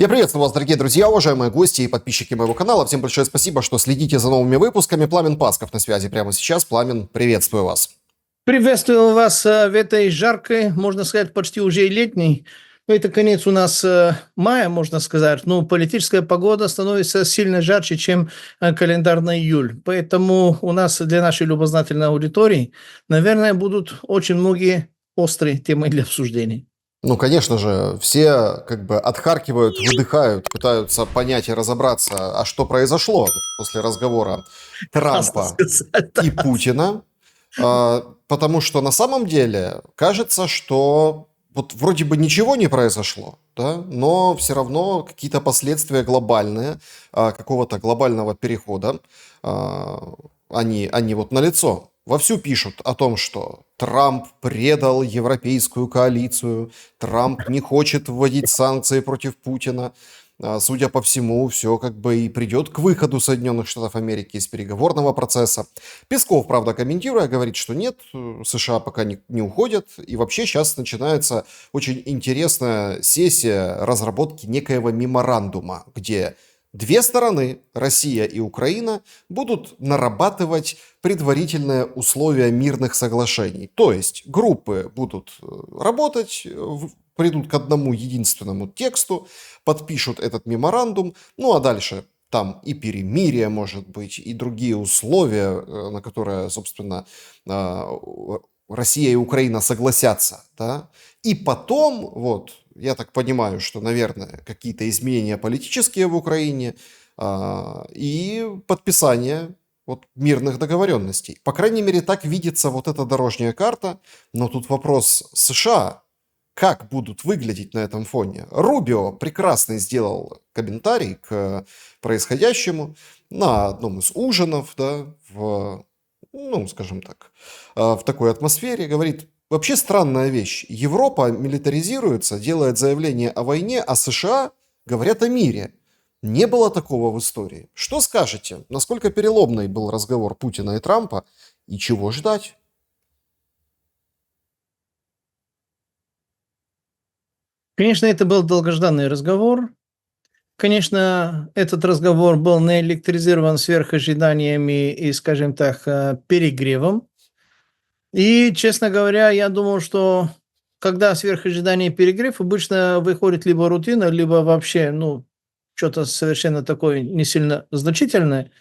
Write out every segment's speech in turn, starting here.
Я приветствую вас, дорогие друзья, уважаемые гости и подписчики моего канала. Всем большое спасибо, что следите за новыми выпусками. Пламен Пасков на связи прямо сейчас. Пламен, приветствую вас. Приветствую вас в этой жаркой, можно сказать, почти уже и летней. Это конец у нас мая, можно сказать. Но политическая погода становится сильно жарче, чем календарный июль. Поэтому у нас для нашей любознательной аудитории, наверное, будут очень многие острые темы для обсуждений. Ну, конечно же, все как бы отхаркивают, выдыхают, пытаются понять и разобраться, а что произошло после разговора Классно Трампа сказать, и да. Путина. Потому что на самом деле кажется, что вот вроде бы ничего не произошло, да, но все равно какие-то последствия глобальные, какого-то глобального перехода, они вот налицо. Вовсю пишут о том, что Трамп предал европейскую коалицию, Трамп не хочет вводить санкции против Путина. Судя по всему, все как бы и придет к выходу Соединенных Штатов Америки из переговорного процесса. Песков, правда, комментируя, говорит, что нет, США пока не уходят. И вообще сейчас начинается очень интересная сессия разработки некоего меморандума, где две стороны, Россия и Украина, будут нарабатывать предварительные условия мирных соглашений. То есть группы будут работать, придут к одному единственному тексту, подпишут этот меморандум, ну а дальше там и перемирие, может быть, и другие условия, на которые, собственно, Россия и Украина согласятся, да, и потом, вот, я так понимаю, что, наверное, какие-то изменения политические в Украине и подписание вот мирных договоренностей. По крайней мере, так видится вот эта дорожная карта, но тут вопрос США, как будут выглядеть на этом фоне. Рубио прекрасно сделал комментарий к происходящему на одном из ужинов, да, ну, скажем так, в такой атмосфере, говорит, вообще странная вещь. Европа милитаризируется, делает заявление о войне, а США говорят о мире. Не было такого в истории. Что скажете? Насколько переломный был разговор Путина и Трампа? И чего ждать? Конечно, это был долгожданный разговор. Конечно, этот разговор был наэлектризован сверх ожиданиями и, скажем так, перегревом. И, честно говоря, я думал, что когда сверх ожиданий перегрев, обычно выходит либо рутина, либо вообще, ну, что-то совершенно такое не сильно значительное.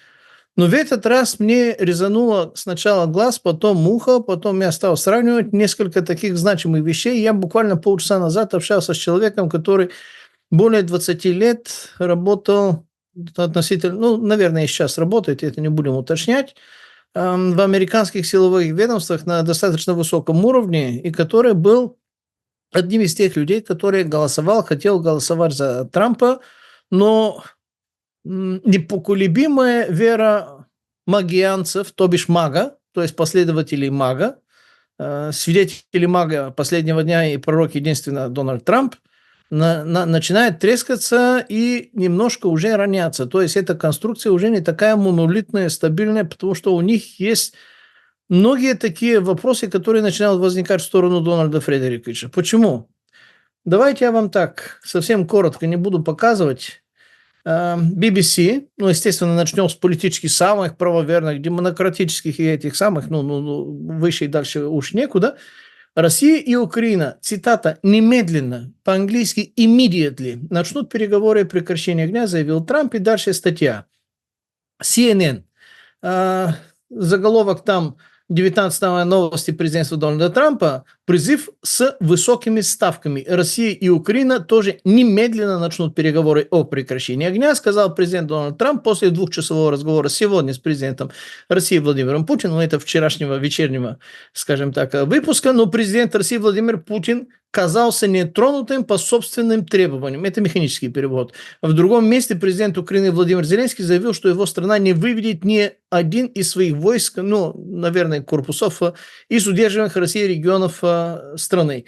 Но в этот раз мне резануло сначала глаз, потом ухо, потом я стал сравнивать несколько таких значимых вещей. Я буквально полчаса назад общался с человеком, который более 20 лет работал относительно, ну, наверное, и сейчас работает, это не будем уточнять, в американских силовых ведомствах на достаточно высоком уровне, и который был одним из тех людей, который хотел голосовать за Трампа, но непоколебимая вера магианцев, то бишь мага, то есть последователей мага, свидетели мага последнего дня и пророк единственно Дональд Трамп, начинает трескаться и немножко уже роняться. То есть эта конструкция уже не такая монолитная, стабильная, потому что у них есть многие такие вопросы, которые начинают возникать в сторону Дональда Фредериковича. Почему? Давайте я вам так совсем коротко, не буду показывать. BBC, ну, естественно, начнем с политически самых правоверных, демократических и этих самых, выше и дальше уж некуда. Россия и Украина, цитата, немедленно, по-английски immediately, начнут переговоры о прекращении огня, заявил Трамп, и дальше статья. CNN, заголовок там 19 новости президентства Дональда Трампа, призыв с высокими ставками. Россия и Украина тоже немедленно начнут переговоры о прекращении огня, сказал президент Дональд Трамп после двухчасового разговора сегодня с президентом России Владимиром Путиным. Это вчерашнего вечернего, скажем так, выпуска. Но президент России Владимир Путин казался нетронутым по собственным требованиям. Это механический перевод. В другом месте президент Украины Владимир Зеленский заявил, что его страна не выведет ни один из своих войск, ну, наверное, корпусов из удерживаемых Россией регионов страны.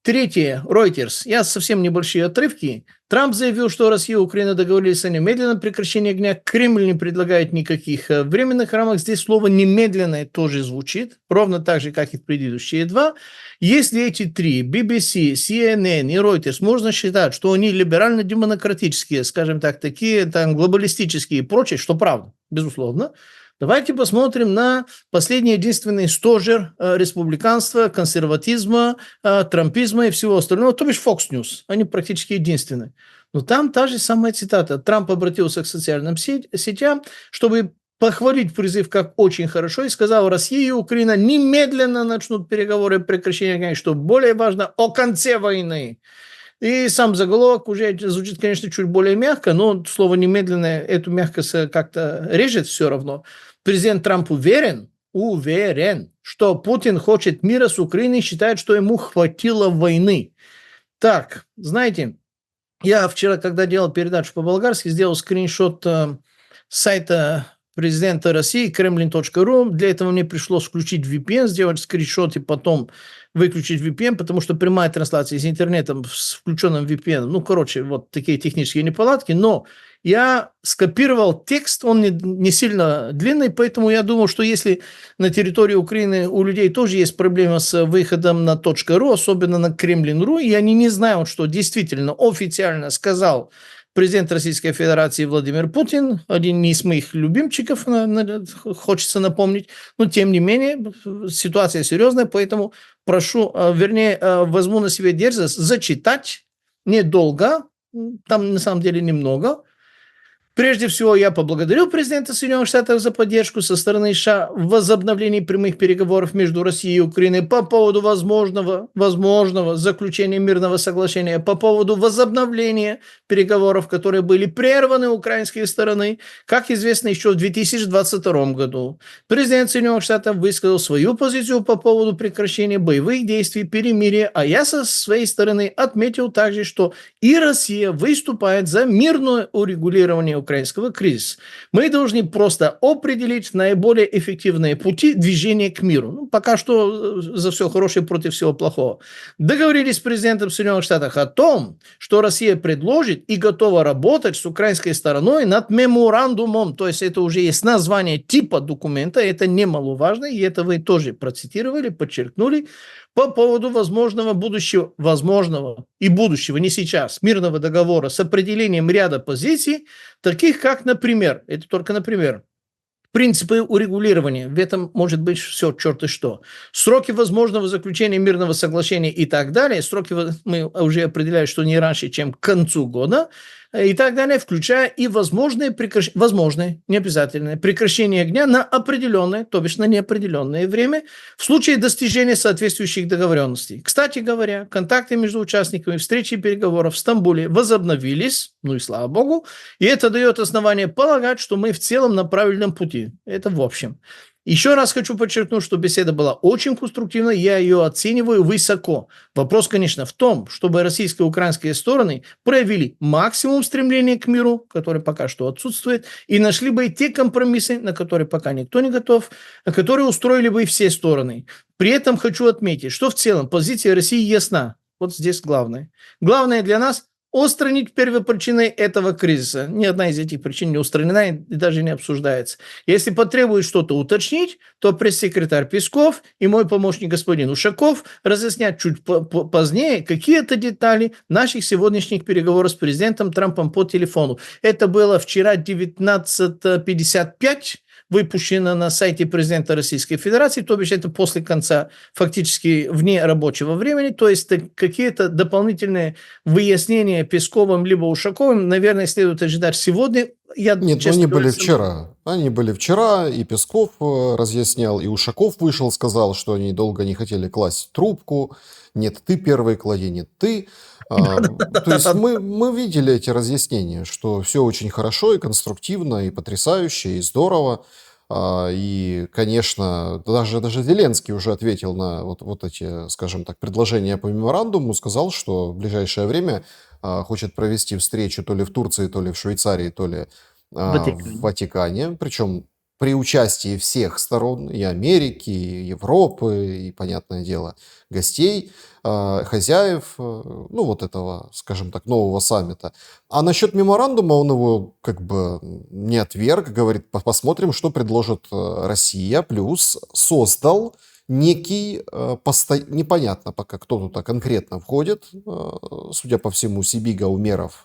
Третье. Reuters. Я совсем небольшие отрывки. Трамп заявил, что Россия и Украина договорились о немедленном прекращении огня. Кремль не предлагает никаких временных рамок. Здесь слово «немедленное» тоже звучит, ровно так же, как и в предыдущие два. Если эти три, BBC, CNN и Reuters, можно считать, что они либерально-демократические, скажем так, такие там глобалистические и прочее, что правда, безусловно, давайте посмотрим на последний единственный стожер республиканства, консерватизма, трампизма и всего остального, то бишь Fox News. Они практически единственные. Но там та же самая цитата. Трамп обратился к социальным сетям, чтобы похвалить призыв как очень хорошо, и сказал: Россия и Украина немедленно начнут переговоры о прекращении огня, что более важно, о конце войны. И сам заголовок уже звучит, конечно, чуть более мягко, но слово «немедленно» эту мягкость как-то режет все равно. Президент Трамп уверен, что Путин хочет мира с Украиной, считает, что ему хватило войны. Так, знаете, я вчера, когда делал передачу по-болгарски, сделал скриншот сайта президента России, kremlin.ru. Для этого мне пришлось включить VPN, сделать скриншот и потом выключить VPN, потому что прямая трансляция из интернета с включенным VPN, вот такие технические неполадки, но я скопировал текст, он не сильно длинный, поэтому я думал, что если на территории Украины у людей тоже есть проблема с выходом на .ru, особенно на Kremlin.ru, и они не знают, что действительно официально сказал президент Российской Федерации Владимир Путин, один из моих любимчиков, хочется напомнить, но тем не менее ситуация серьезная, поэтому возьму на себя дерзость зачитать недолго, там на самом деле немного. Прежде всего, я поблагодарил президента Соединенных Штатов за поддержку со стороны США в возобновлении прямых переговоров между Россией и Украиной по поводу возможного заключения мирного соглашения, по поводу возобновления переговоров, которые были прерваны украинской стороной, как известно, еще в 2022 году. Президент Соединенных Штатов высказал свою позицию по поводу прекращения боевых действий, перемирия, а я со своей стороны отметил также, что и Россия выступает за мирное урегулирование украинского кризиса. Мы должны просто определить наиболее эффективные пути движения к миру. Пока что за все хорошее против всего плохого. Договорились с президентом Соединенных Штатов о том, что Россия предложит и готова работать с украинской стороной над меморандумом. То есть это уже есть название типа документа, это немаловажно, и это вы тоже процитировали, подчеркнули, по поводу возможного, не сейчас, мирного договора с определением ряда позиций, таких как, например, это только например, принципы урегулирования, в этом может быть все черт и что. Сроки возможного заключения мирного соглашения и так далее, сроки мы уже определяем, что не раньше, чем к концу года, и так далее, включая и возможное, не обязательное, прекращение огня на определенное, то бишь на неопределенное время, в случае достижения соответствующих договоренностей. Кстати говоря, контакты между участниками встречи и переговоров в Стамбуле возобновились, и слава богу, и это дает основание полагать, что мы в целом на правильном пути. Это в общем. Еще раз хочу подчеркнуть, что беседа была очень конструктивной, я ее оцениваю высоко. Вопрос, конечно, в том, чтобы российские и украинские стороны проявили максимум стремления к миру, который пока что отсутствует, и нашли бы и те компромиссы, на которые пока никто не готов, которые устроили бы и все стороны. При этом хочу отметить, что в целом позиция России ясна. Вот здесь главное. Главное для нас – устранить первопричиной этого кризиса. Ни одна из этих причин не устранена и даже не обсуждается. Если потребует что-то уточнить, то пресс-секретарь Песков и мой помощник господин Ушаков разъяснят чуть позднее какие-то детали наших сегодняшних переговоров с президентом Трампом по телефону. Это было вчера 19:55. Выпущено на сайте президента Российской Федерации, то бишь это после конца, фактически вне рабочего времени, то есть какие-то дополнительные выяснения Песковым либо Ушаковым, наверное, следует ожидать сегодня. Нет, они были вчера. Они были вчера, и Песков разъяснял, и Ушаков вышел, сказал, что они долго не хотели класть трубку. Нет, ты первый клади, нет, ты. То есть мы видели эти разъяснения, что все очень хорошо и конструктивно, и потрясающе, и здорово. И, конечно, даже Зеленский уже ответил на вот эти, скажем так, предложения по меморандуму, сказал, что в ближайшее время хочет провести встречу то ли в Турции, то ли в Швейцарии, то ли в Ватикане. Причем при участии всех сторон, и Америки, и Европы, и, понятное дело, гостей, хозяев, ну, вот этого, скажем так, нового саммита. А насчет меморандума он его как бы не отверг, говорит, посмотрим, что предложит Россия, плюс создал некий, непонятно пока, кто туда конкретно входит, судя по всему, Сибига, Умеров,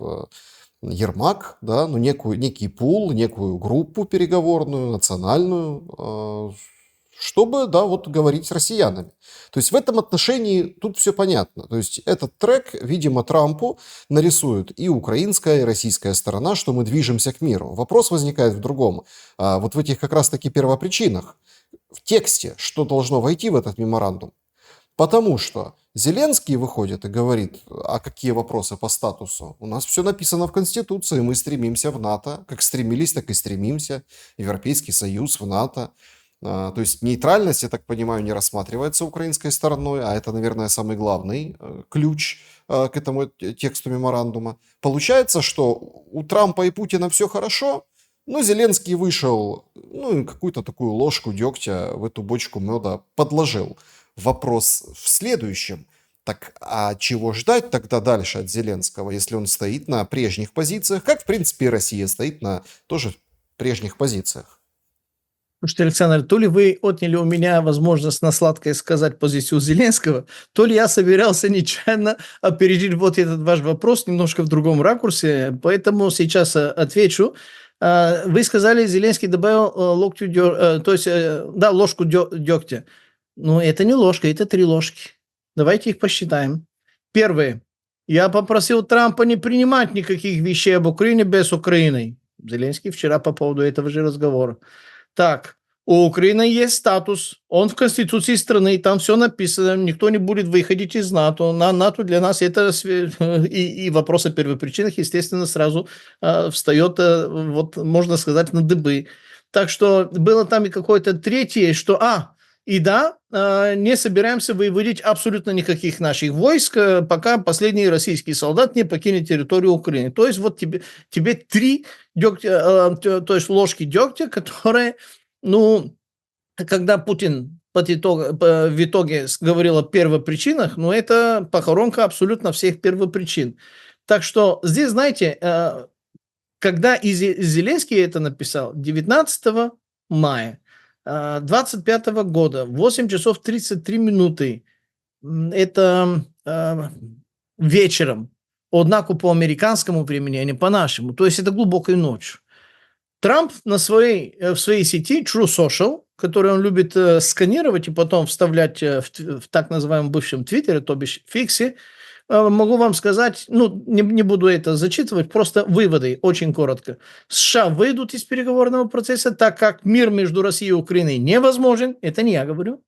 Ермак, да, ну, некий пул, некую группу переговорную, национальную, чтобы, да, вот говорить с россиянами. То есть в этом отношении тут все понятно. То есть этот трек, видимо, Трампу нарисует и украинская, и российская сторона, что мы движемся к миру. Вопрос возникает в другом. Вот в этих как раз-таки первопричинах. В тексте, что должно войти в этот меморандум. Потому что Зеленский выходит и говорит, а какие вопросы по статусу? У нас все написано в Конституции, мы стремимся в НАТО, как стремились, так и стремимся, Европейский Союз, в НАТО. То есть нейтральность, я так понимаю, не рассматривается украинской стороной, а это, наверное, самый главный ключ к этому тексту меморандума. Получается, что у Трампа и Путина все хорошо, но Зеленский вышел, ну, и какую-то такую ложку дегтя в эту бочку меда подложил. Вопрос в следующем. Так, а чего ждать тогда дальше от Зеленского, если он стоит на прежних позициях, как, в принципе, и Россия стоит на тоже прежних позициях? Слушайте, Александр, то ли вы отняли у меня возможность на сладкое сказать позицию Зеленского, то ли я собирался нечаянно опередить вот этот ваш вопрос немножко в другом ракурсе, поэтому сейчас отвечу. Вы сказали, Зеленский добавил то есть, да, ложку дегтя. Но это не ложка, это 3 ложки. Давайте их посчитаем. Первое. Я попросил Трампа не принимать никаких вещей об Украине без Украины. Зеленский вчера по поводу этого же разговора. Так, у Украины есть статус, он в Конституции страны, там все написано, никто не будет выходить из НАТО. На НАТО для нас это и вопрос о первопричинах, естественно, сразу встает, вот можно сказать, на дыбы. Так что было там и какое-то третье, что, и да, не собираемся выводить абсолютно никаких наших войск, пока последний российский солдат не покинет территорию Украины. То есть вот тебе 3 дегтя, то есть ложки дегтя, которые, ну, когда Путин в итоге говорил о первопричинах, ну, это похоронка абсолютно всех первопричин. Так что здесь, знаете, когда Зеленский это написал 19 мая 25 года, 8 часов 33 минуты, это вечером, однако по американскому времени, а не по нашему, то есть это глубокой ночью. Трамп в своей сети True Social, который он любит сканировать и потом вставлять в так называемом бывшем Твиттере, то бишь Фиксе, могу вам сказать, ну, не буду это зачитывать, просто выводы, очень коротко. США выйдут из переговорного процесса, так как мир между Россией и Украиной невозможен, это не я говорю.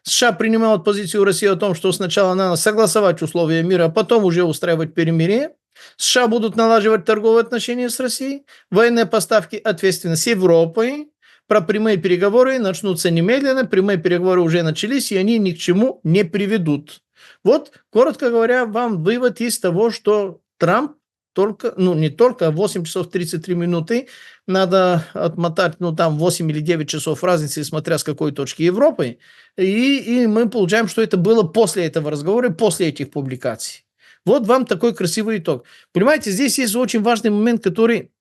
США принимают позицию России о том, что сначала надо согласовать условия мира, а потом уже устраивать перемирие. США будут налаживать торговые отношения с Россией, военные поставки, ответственность с Европой. Про прямые переговоры начнутся немедленно, прямые переговоры уже начались, и они ни к чему не приведут. Вот, коротко говоря, вам вывод из того, что Трамп только, ну не только, 8 часов 33 минуты, надо отмотать, ну там 8 или 9 часов разницы, смотря с какой точки Европы, и мы получаем, что это было после этого разговора, после этих публикаций. Вот вам такой красивый итог. Понимаете, здесь есть очень важный момент, который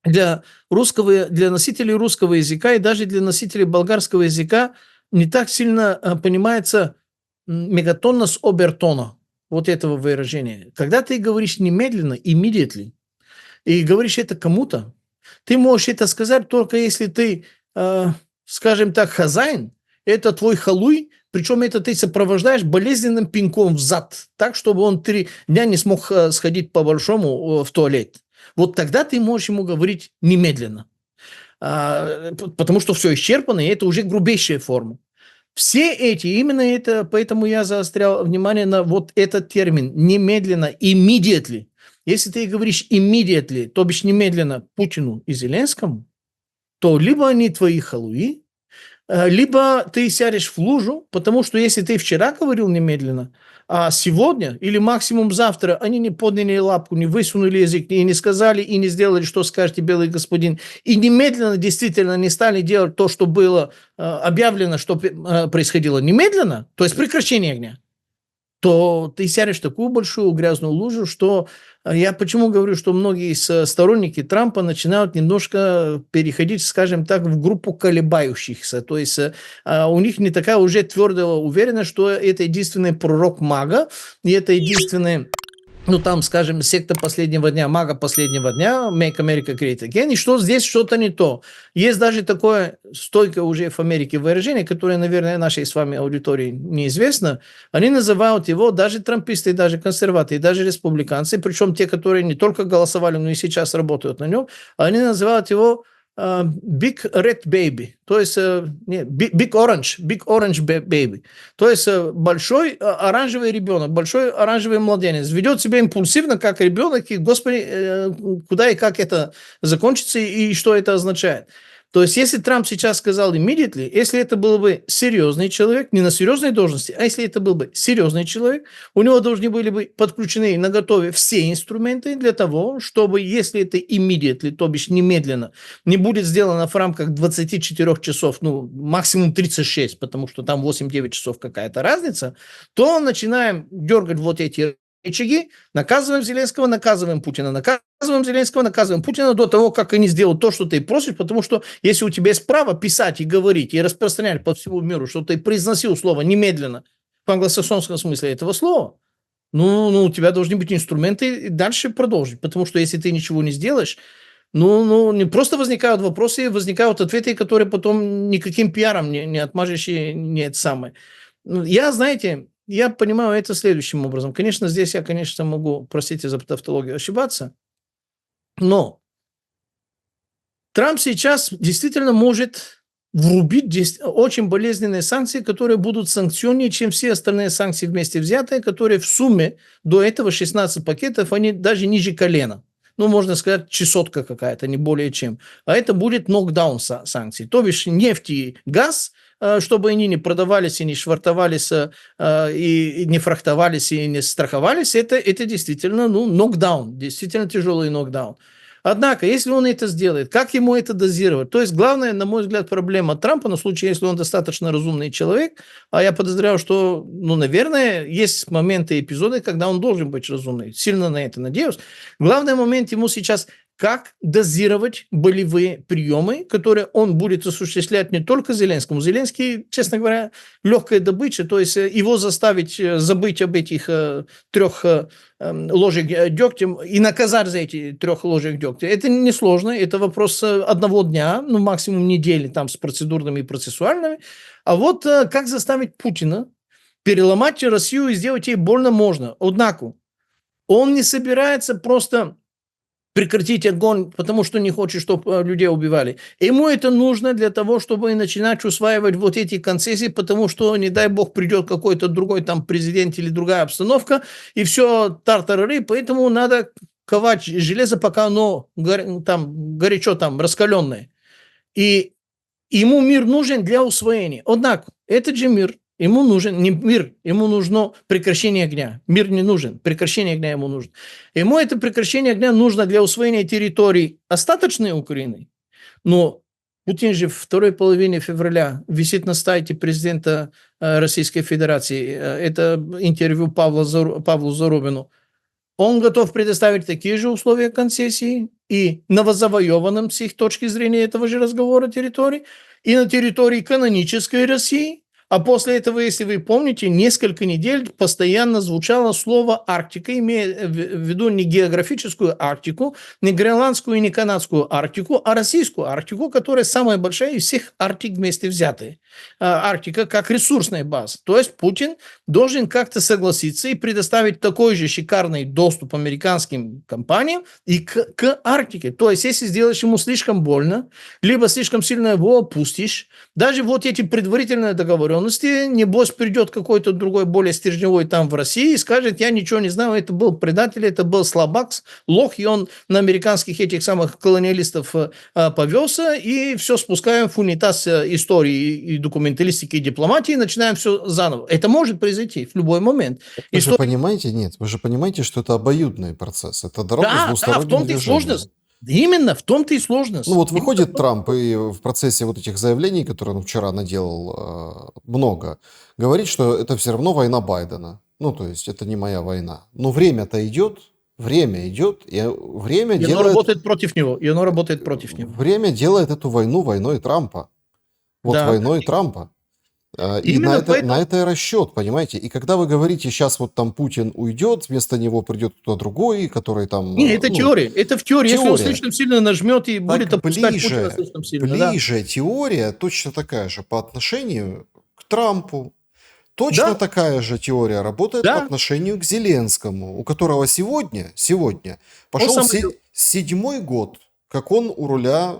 для носителей русского языка и даже для носителей болгарского языка не так сильно понимается мегатонна с обертона, вот этого выражения. Когда ты говоришь немедленно, immediately, и говоришь это кому-то, ты можешь это сказать только если ты, скажем так, хозяин, это твой халуй, причем это ты сопровождаешь болезненным пинком в зад, так, чтобы он 3 дня не смог сходить по-большому в туалет. Вот тогда ты можешь ему говорить немедленно. Потому что все исчерпано, и это уже грубейшая форма. Все эти, именно это, поэтому я заострял внимание на вот этот термин немедленно, immediately. Если ты говоришь immediately, то бишь немедленно Путину и Зеленскому, то либо они твои халуи, либо ты сядешь в лужу, потому что если ты вчера говорил немедленно, А сегодня или максимум завтра они не подняли лапку, не высунули язык, и не сказали, и не сделали, что скажете, белый господин. И немедленно действительно не стали делать то, что было объявлено, что происходило немедленно, то есть прекращение огня, то ты сядешь в такую большую грязную лужу, что я почему говорю, что многие сторонники Трампа начинают немножко переходить, скажем так, в группу колебающихся. То есть у них не такая уже твердая уверенность, что это единственный пророк мага, и это единственный, ну, там, скажем, секта последнего дня, мага последнего дня, Make America Great Again, и что здесь что-то не то. Есть даже такое стойкое уже в Америке выражение, которое, наверное, нашей с вами аудитории неизвестно. Они называют его, даже трамписты, даже консерваторы, даже республиканцы, причем те, которые не только голосовали, но и сейчас работают на нем, они называют его Big Red Baby, то есть Big Orange Baby, то есть большой оранжевый ребенок, большой оранжевый младенец, ведет себя импульсивно, как ребенок, и, господи, куда и как это закончится, и что это означает. То есть, если Трамп сейчас сказал immediately, если это был бы серьезный человек, не на серьезной должности, а если это был бы серьезный человек, у него должны были быть подключены на готове все инструменты для того, чтобы, если это immediately, то бишь немедленно, не будет сделано в рамках 24 часов, ну, максимум 36, потому что там 8-9 часов какая-то разница, то начинаем дергать вот эти рычаги, наказываем Зеленского, наказываем Путина, наказываем Зеленского, наказываем Путина до того, как они сделают то, что ты просишь, потому что если у тебя есть право писать и говорить, и распространять по всему миру, что ты произносил слово немедленно в англосаксонском смысле этого слова, ну, у тебя должны быть инструменты и дальше продолжить, потому что если ты ничего не сделаешь, ну, не просто возникают вопросы, возникают ответы, которые потом никаким пиаром не отмажешь и не это самое. Знаете, я понимаю это следующим образом. Конечно, здесь я, конечно, могу, простите за тавтологию, ошибаться, но Трамп сейчас действительно может врубить очень болезненные санкции, которые будут санкционнее, чем все остальные санкции вместе взятые, которые в сумме до этого 16 пакетов, они даже ниже колена. Ну, можно сказать, чесотка какая-то, не более чем. А это будет нокдаун санкций. То бишь нефть и газ, чтобы они не продавались и не швартовались, и не фрахтовались, и не страховались, это действительно, нокдаун, действительно тяжелый нокдаун. Однако, если он это сделает, как ему это дозировать? То есть, главная, на мой взгляд, проблема Трампа, на случай, если он достаточно разумный человек, а я подозреваю, что, наверное, есть моменты и эпизоды, когда он должен быть разумный. Сильно на это надеюсь. Главный момент ему сейчас как дозировать болевые приемы, которые он будет осуществлять не только Зеленскому. Зеленский, честно говоря, легкая добыча, то есть его заставить забыть об этих 3 ложек дегтя и наказать за эти 3 ложек дегтя. Это несложно, это вопрос одного дня, максимум недели там с процедурными и процессуальными. А вот как заставить Путина переломать Россию и сделать ей больно можно. Однако он не собирается просто прекратить огонь, потому что не хочет, чтобы людей убивали. Ему это нужно для того, чтобы начинать усваивать вот эти концессии, потому что, не дай бог, придет какой-то другой там президент или другая обстановка, и все тартарары, поэтому надо ковать железо, пока оно там горячо, там раскаленное. И ему мир нужен для усвоения. Однако, этот же мир, ему нужен не мир, ему нужно прекращение огня. Мир не нужен, прекращение огня ему нужно. Ему это прекращение огня нужно для усвоения территорий остаточной Украины. Но Путин же в второй половине февраля висит на сайте президента Российской Федерации. Это интервью Павлу Зарубину. Он готов предоставить такие же условия концессии и новозавоеванным с их точки зрения этого же разговора территории, и на территории канонической России. А после этого, если вы помните, несколько недель постоянно звучало слово «Арктика», имея в виду не географическую Арктику, не гренландскую и не канадскую Арктику, а российскую Арктику, которая самая большая из всех Арктик вместе взятые. Арктика как ресурсная база. То есть Путин должен как-то согласиться и предоставить такой же шикарный доступ американским компаниям и к Арктике. То есть если сделаешь ему слишком больно, либо слишком сильно его опустишь, даже вот эти предварительные договоренности, договоренности, небось придет какой-то другой, более стержневой там в России и скажет, я ничего не знаю, это был предатель, это был слабак, лох, и он на американских этих самых колониалистов повелся, и все спускаем в унитаз истории и документалистики, и дипломатии, и начинаем все заново. Это может произойти в любой момент. Вы же понимаете, нет, вы же понимаете, что это обоюдный процесс, это дорога с Да, в двусторонним том-то и движением. сложность. Именно, в том-то и Ну сложность. вот выходит Трамп и в процессе вот этих заявлений, которые он вчера наделал много, говорит, что это все равно война Байдена. Ну, то есть это не моя война. Но время-то идет, время идет, и время И оно делает, работает против него. И оно работает против него. время делает эту войну войной Трампа. Вот Да. войной Трампа. И Именно на поэтому. это и расчет, понимаете? И когда вы говорите, сейчас вот там Путин уйдет, вместо него придет кто-то другой, который там, Не, это ну, теория. Это в теории. Если он теория. слишком сильно нажмет и будет Так опускать Путина слишком сильно, да. ближе теория точно такая же по отношению к Трампу. Точно Да, такая же теория работает по да. отношению к Зеленскому, у которого сегодня Он пошел сам седьмой год, как он у руля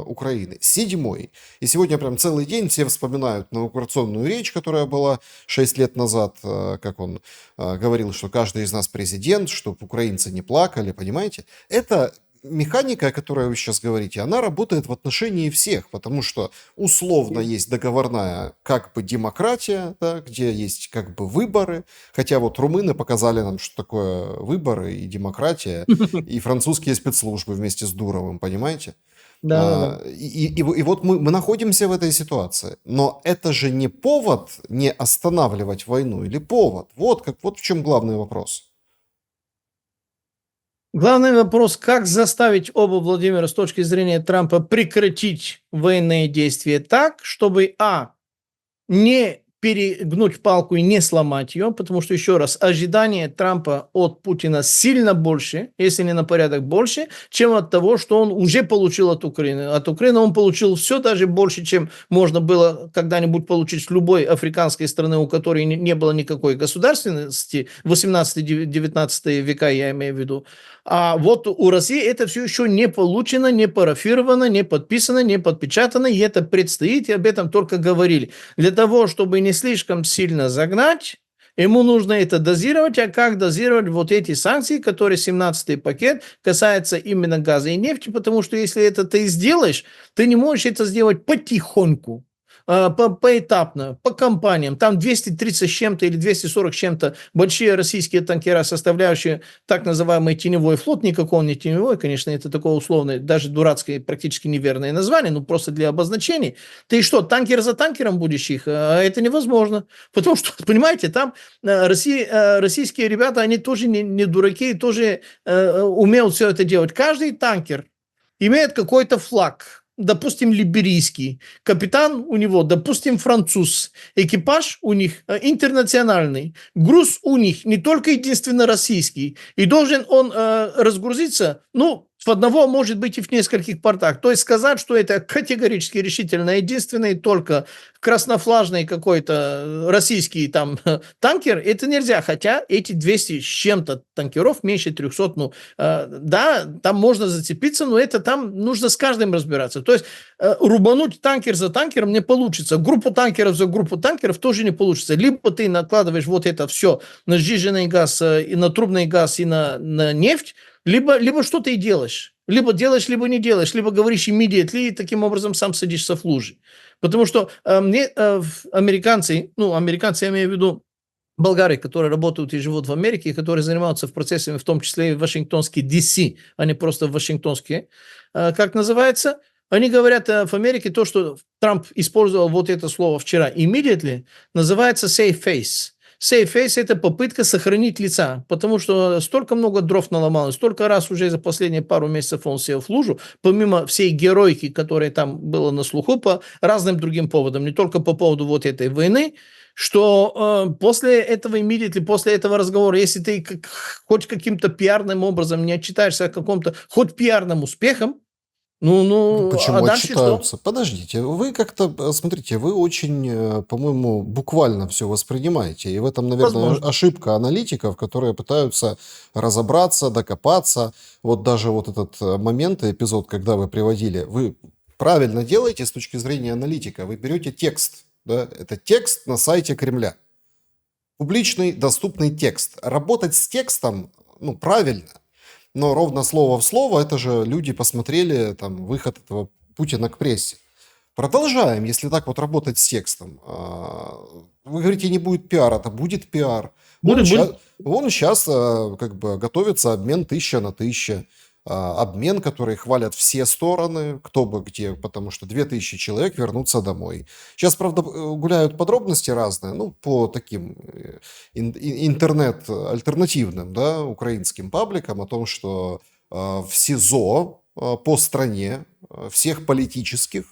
Украины. Седьмой. И сегодня прям целый день все вспоминают инаугурационную речь, которая была 6 лет назад, как он говорил, что каждый из нас президент, чтобы украинцы не плакали, понимаете? Это механика, о которой вы сейчас говорите, она работает в отношении всех, потому что условно есть договорная как бы демократия, да, где есть как бы выборы, хотя вот румыны показали нам, что такое выборы и демократия, и французские спецслужбы вместе с Дуровым, понимаете? Да. И вот мы находимся в этой ситуации, но это же не повод не останавливать войну, или повод? Вот в чем главный вопрос. Главный вопрос, как заставить оба Владимира с точки зрения Трампа прекратить военные действия так, чтобы, не перегнуть палку и не сломать ее, потому что, еще раз, ожидания Трампа от Путина сильно больше, если не на порядок больше, чем от того, что он уже получил от Украины. От Украины он получил все, даже больше, чем можно было когда-нибудь получить с любой африканской страны, у которой не было никакой государственности, 18-19 века, я имею в виду. А вот у России это все еще не получено, не парафировано, не подписано, не подпечатано, и это предстоит, и об этом только говорили. Для того, чтобы не слишком сильно загнать, ему нужно это дозировать. А как дозировать вот эти санкции, которые 17-й пакет касается именно газа и нефти, потому что если это ты сделаешь, ты не можешь это сделать потихоньку, поэтапно, по компаниям. Там 230 с чем-то или 240 с чем-то большие российские танкера, составляющие так называемый теневой флот. Никакой он не теневой, конечно, это такое условное, даже дурацкое, практически неверное название, но просто для обозначений. Ты что, танкер за танкером будешь их? А это невозможно. Потому что, понимаете, там российские ребята, они тоже не дураки, тоже умеют все это делать. Каждый танкер имеет какой-то флаг, допустим, либерийский. Капитан у него, допустим, француз. Экипаж у них интернациональный. Груз у них не только единственно российский. И должен он разгрузиться, в одного, может быть, и в нескольких портах. То есть сказать, что это категорически решительно единственный только краснофлажный какой-то российский там танкер, это нельзя. Хотя эти 200 с чем-то танкеров, меньше 300, да, там можно зацепиться, но это там нужно с каждым разбираться. То есть рубануть танкер за танкером не получится. Группу танкеров за группу танкеров тоже не получится. Либо ты накладываешь вот это все на сжиженный газ, и на трубный газ, и на нефть, либо что ты и делаешь. Либо делаешь, либо не делаешь. Либо говоришь immediately, и таким образом сам садишься в лужи. Потому что американцы, американцы, я имею в виду болгары, которые работают и живут в Америке, и которые занимаются в процессами, в том числе и в Вашингтонский DC, а не просто в Вашингтонске, как называется, они говорят в Америке то, что Трамп использовал вот это слово вчера, immediately, называется save face. Save face – это попытка сохранить лица, потому что столько много дров наломалось, столько раз уже за последние пару месяцев он сел в лужу, помимо всей геройки, которая там была на слуху по разным другим поводам, не только по поводу вот этой войны, что после этого immediately, после этого разговора, если ты хоть каким-то пиарным образом не отчитаешься о каком-то хоть пиарным успехом, а Почему дальше что? отчитаются? Подождите, вы как-то, смотрите, вы очень, по-моему, буквально все воспринимаете. И в этом, наверное, Возможно. ошибка аналитиков, которые пытаются разобраться, докопаться. Вот даже вот этот момент, эпизод, когда вы приводили, вы правильно делаете с точки зрения аналитика. Вы берете текст, Да? Это текст на сайте Кремля. Публичный доступный текст. Работать с текстом, ну, правильно, но ровно слово в слово, это же люди посмотрели там выход этого Путина к прессе. Продолжаем, если так вот работать с текстом. Вы говорите, не будет пиара, это будет пиар. Будет, будет. Вон сейчас как бы готовится обмен 1000 на 1000. Обмен, который хвалят все стороны, кто бы где, потому что 2000 человек вернутся домой. Сейчас, правда, гуляют подробности разные, ну, по таким интернет-альтернативным, да, украинским пабликам о том, что в СИЗО по стране всех политических,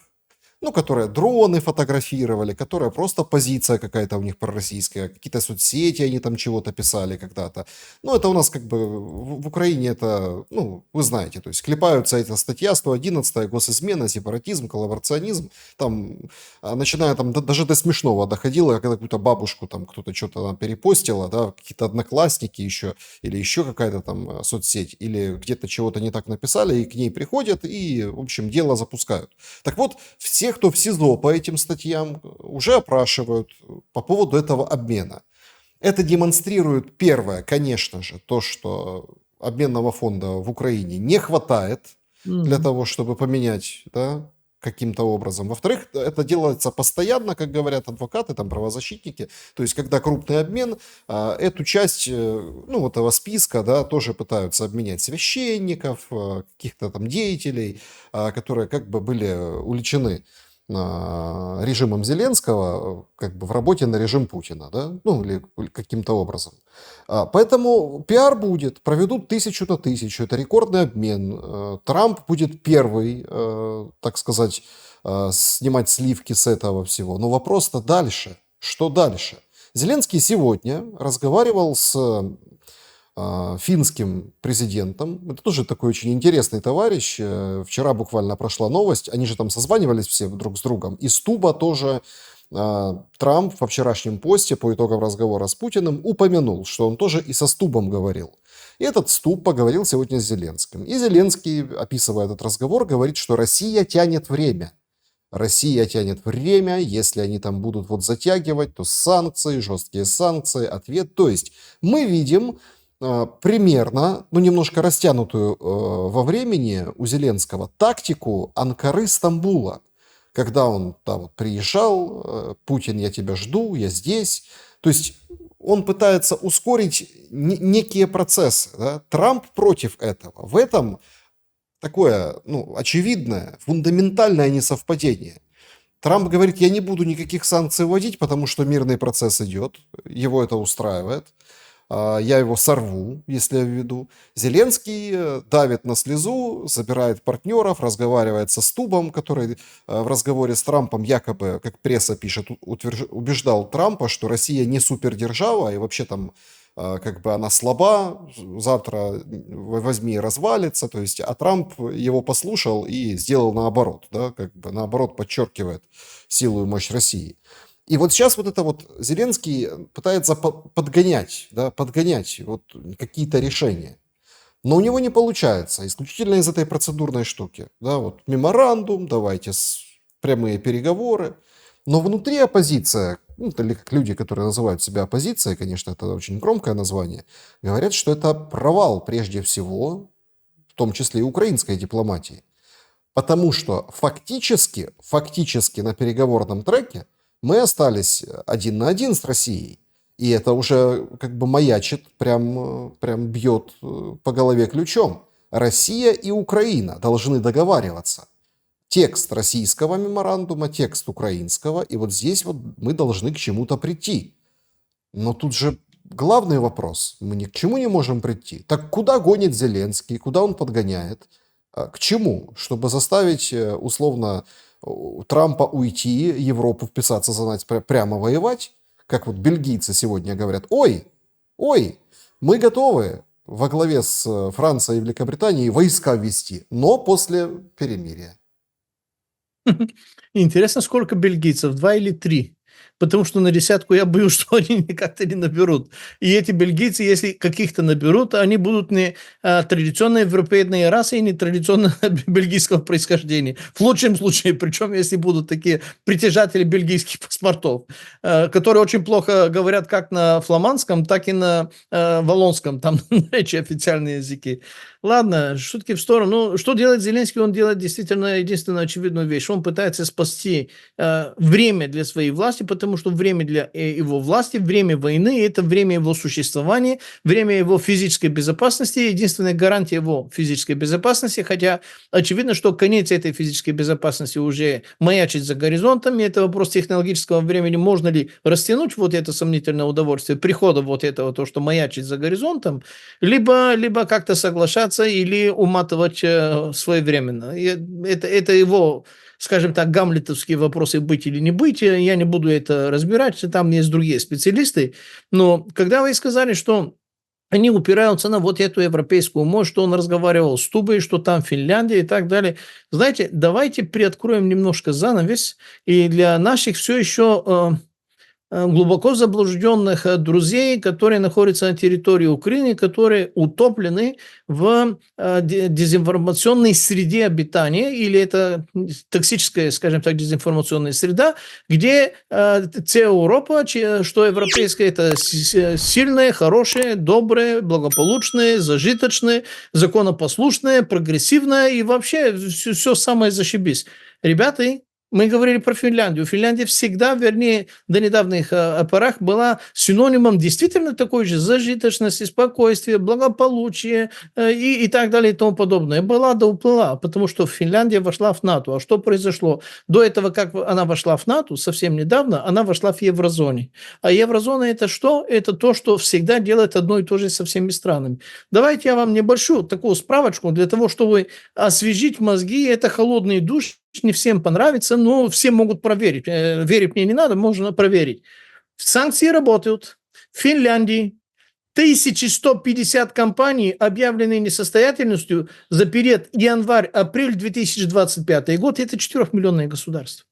ну, которые дроны фотографировали, которая просто позиция какая-то у них пророссийская, какие-то соцсети, они там чего-то писали когда-то. Ну, это у нас как бы в Украине это, ну, вы знаете, то есть клепаются эта статья 111 госизмена, сепаратизм, коллаборационизм, там, начиная там даже до смешного доходило, когда какую-то бабушку там кто-то что-то там перепостила, да, какие-то одноклассники еще, или еще какая-то там соцсеть, или где-то чего-то не так написали, и к ней приходят, и, в общем, дело запускают. Так вот, все, кто в СИЗО по этим статьям, уже опрашивают по поводу этого обмена. Это демонстрирует, первое, конечно же, то, что обменного фонда в Украине не хватает для того, чтобы поменять, да, каким-то образом. Во-вторых, это делается постоянно, как говорят адвокаты, там, правозащитники. То есть, когда крупный обмен, эту часть, ну, этого списка, да, тоже пытаются обменять священников, каких-то там деятелей, которые как бы были увлечены режимом Зеленского, как бы в работе на режим Путина, да, ну, или каким-то образом. Поэтому пиар будет, проведут 1000 на 1000, это рекордный обмен. Трамп будет первый, так сказать, снимать сливки с этого всего. Но вопрос-то дальше. Что дальше? Зеленский сегодня разговаривал с финским президентом. Это тоже такой очень интересный товарищ. Вчера буквально прошла новость. Они же там созванивались все друг с другом. И Стуба тоже Трамп во вчерашнем посте по итогам разговора с Путиным упомянул, что он тоже и со Стубом говорил. И этот Стуб поговорил сегодня с Зеленским. И Зеленский, описывая этот разговор, говорит, что Россия тянет время. Россия тянет время, если они там будут вот затягивать, то санкции, жесткие санкции, ответ. То есть мы видим примерно, ну, немножко растянутую во времени у Зеленского тактику Анкары Стамбула, когда он там вот приезжал, Путин, я тебя жду, я здесь. То есть он пытается ускорить некие процессы. Да? Трамп против этого. В этом такое, ну, очевидное, фундаментальное несовпадение. Трамп говорит, я не буду никаких санкций вводить, потому что мирный процесс идет, его это устраивает. Я его сорву, если я введу. Зеленский давит на слезу, собирает партнеров, разговаривает со Стубом, который в разговоре с Трампом якобы, как пресса пишет, убеждал Трампа, что Россия не супердержава, и вообще там как бы она слаба, завтра возьми и развалится. То есть, а Трамп его послушал и сделал наоборот, да, как бы наоборот подчеркивает силу и мощь России. И вот сейчас вот это вот Зеленский пытается подгонять, да, подгонять вот какие-то решения. Но у него не получается, исключительно из этой процедурной штуки. Да, вот меморандум, давайте прямые переговоры. Но внутри оппозиция, ну, или как люди, которые называют себя оппозицией, конечно, это очень громкое название, говорят, что это провал прежде всего, в том числе и украинской дипломатии. Потому что фактически на переговорном треке мы остались 1 на 1 с Россией. И это уже как бы маячит, прям бьет по голове ключом. Россия и Украина должны договариваться. Текст российского меморандума, текст украинского. И вот здесь вот мы должны к чему-то прийти. Но тут же главный вопрос. Мы ни к чему не можем прийти. Так куда гонит Зеленский? Куда он подгоняет? К чему? Чтобы заставить условно Трампа уйти, Европу вписаться, занять, прямо воевать? Как вот бельгийцы сегодня говорят, ой, мы готовы во главе с Францией и Великобританией войска ввести, но после перемирия. Интересно, сколько бельгийцев, 2 или 3? потому что на десятку я боюсь, что они как-то не наберут. И эти бельгийцы, если каких-то наберут, они будут не традиционной европейной расы и не традиционно бельгийского происхождения. В лучшем случае, причем если будут такие притяжатели бельгийских паспортов, которые очень плохо говорят как на фламандском, так и на валлонском, там эти официальные языки. Ладно, шутки в сторону. Ну, что делает Зеленский? Он делает действительно единственную очевидную вещь. Он пытается спасти время для своей власти, потому что время для его власти, время войны, это время его существования, время его физической безопасности, единственная гарантия его физической безопасности, хотя очевидно, что конец этой физической безопасности уже маячит за горизонтом, и это вопрос технологического времени, можно ли растянуть вот это сомнительное удовольствие прихода вот этого, то, что маячит за горизонтом, либо как-то соглашаться или уматывать своевременно. Это его, скажем так, гамлетовские вопросы быть или не быть. Я не буду это разбирать, там есть другие специалисты. Но когда вы сказали, что они упираются на вот эту европейскую мощь, что он разговаривал с Тубой, что там Финляндия и так далее. Знаете, давайте приоткроем немножко занавес, и для наших все еще глубоко заблужденных друзей, которые находятся на территории Украины, которые утоплены в дезинформационной среде обитания, или это токсическая, скажем так, дезинформационная среда, где вся Европа, что европейская, это сильные, хорошие, добрые, благополучные, зажиточные, законопослушные, прогрессивные и вообще все самое зашибись. Ребята, мы говорили про Финляндию. Финляндия всегда, вернее, до недавних порах была синонимом действительно такой же зажиточности, спокойствия, благополучия и так далее и тому подобное. Была да уплыла, потому что Финляндия вошла в НАТО. А что произошло? До этого, как она вошла в НАТО, совсем недавно, она вошла в еврозоне. А еврозона это что? Это то, что всегда делает одно и то же со всеми странами. Давайте я вам небольшую такую справочку для того, чтобы освежить мозги. Это холодный душ. Не всем понравится, но все могут проверить. Верить мне не надо, можно проверить. Санкции работают. В Финляндии 1150 компаний, объявленные несостоятельностью за период январь-апрель 2025 год. Это 4-миллионное государство.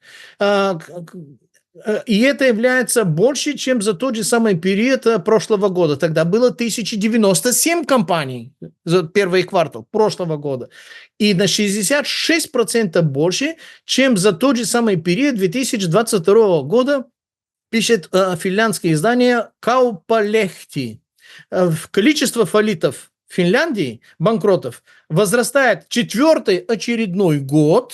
И это является больше, чем за тот же самый период прошлого года. Тогда было 1097 компаний за первый квартал прошлого года. И на 66% больше, чем за тот же самый период 2022 года, пишет финляндское издание Kauppalehti. Количество фалитов в Финляндии, банкротов, возрастает четвертый очередной год.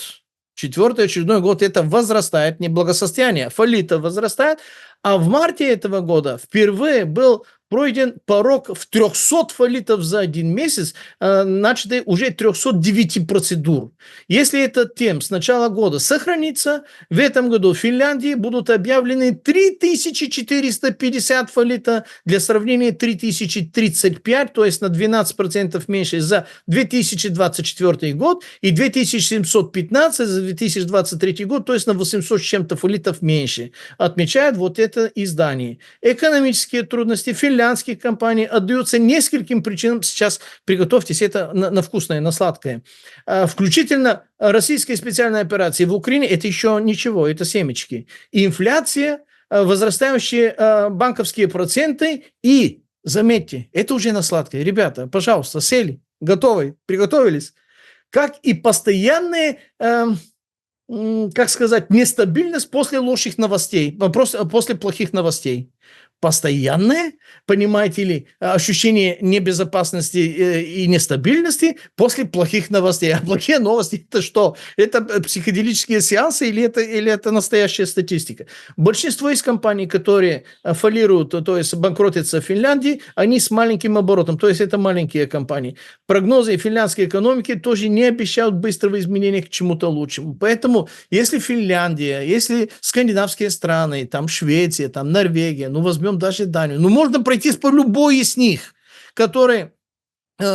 Четвертый очередной год это возрастает, не благосостояние, фалита возрастает, а в марте этого года впервые был пройден порог в 300 фалитов за один месяц, начаты уже 309 процедур. Если этот темп с начала года сохранится, в этом году в Финляндии будут объявлены 3450 фалита, для сравнения 3035, то есть на 12% меньше за 2024 год, и 2715 за 2023 год, то есть на 800 с чем-то фалитов меньше, отмечает вот это издание. Экономические трудности финляндских компаний отдаются нескольким причинам. Сейчас приготовьтесь, это на вкусное, на сладкое. Включительно российские специальные операции в Украине, это еще ничего, это семечки. И инфляция, возрастающие банковские проценты и, заметьте, это уже на сладкое. Ребята, пожалуйста, сели, готовы, приготовились. Как и постоянные... как сказать, нестабильность после лучших новостей, после плохих новостей. Постоянное, понимаете ли, ощущение небезопасности и нестабильности после плохих новостей. А плохие новости – это что? Это психоделические сеансы или это настоящая статистика? Большинство из компаний, которые фалируют, то есть банкротятся в Финляндии, они с маленьким оборотом, то есть это маленькие компании. Прогнозы финляндской экономики тоже не обещают быстрого изменения к чему-то лучшему. Поэтому если Финляндия, если скандинавские страны, там Швеция, там Норвегия, ну возьмем даже Данию. Ну, можно пройтись по любой из них, которые